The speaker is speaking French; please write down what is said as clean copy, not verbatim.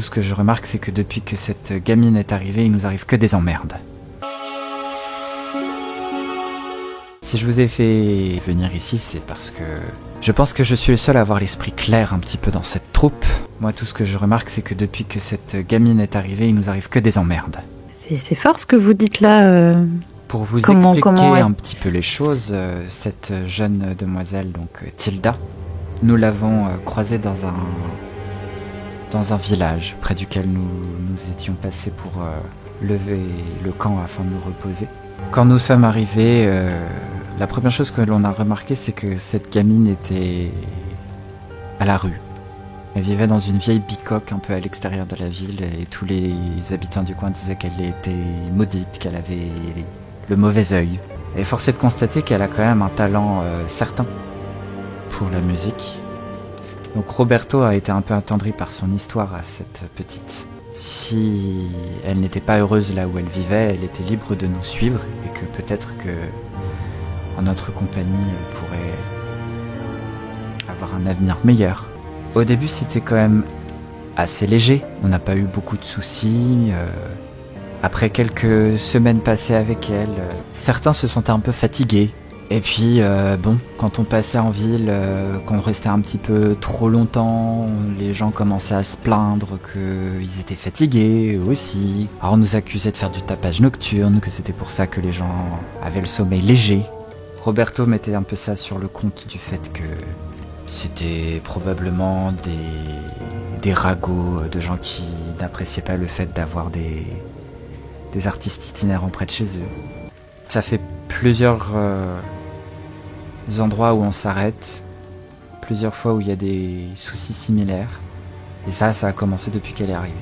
Tout ce que je remarque, c'est que depuis que cette gamine est arrivée, il nous arrive que des emmerdes. Si je vous ai fait venir ici, c'est parce que je pense que je suis le seul à avoir l'esprit clair un petit peu dans cette troupe. Moi, tout ce que je remarque, c'est que depuis que cette gamine est arrivée, il nous arrive que des emmerdes. C'est fort ce que vous dites là. Pour vous Comment expliquer est- un petit peu les choses, cette jeune demoiselle, donc Tilda, nous l'avons croisée dans un village près duquel nous étions passés pour lever le camp afin de nous reposer. Quand nous sommes arrivés, la première chose que l'on a remarqué, c'est que cette gamine était à la rue. Elle vivait dans une vieille bicoque un peu à l'extérieur de la ville et tous les habitants du coin disaient qu'elle était maudite, qu'elle avait le mauvais œil. Et force est de constater qu'elle a quand même un talent certain pour la musique. Donc Roberto a été un peu attendri par son histoire à cette petite. Si elle n'était pas heureuse là où elle vivait, elle était libre de nous suivre et que peut-être que en notre compagnie elle pourrait avoir un avenir meilleur. Au début c'était quand même assez léger, on n'a pas eu beaucoup de soucis. Après quelques semaines passées avec elle, certains se sentaient un peu fatigués. Et puis, quand on passait en ville, qu'on restait un petit peu trop longtemps, les gens commençaient à se plaindre qu'ils étaient fatigués eux aussi. Alors on nous accusait de faire du tapage nocturne, que c'était pour ça que les gens avaient le sommeil léger. Roberto mettait un peu ça sur le compte du fait que c'était probablement des ragots de gens qui n'appréciaient pas le fait d'avoir des artistes itinérants près de chez eux. Ça fait plusieurs endroits où on s'arrête, plusieurs fois où il y a des soucis similaires. Et ça a commencé depuis qu'elle est arrivée.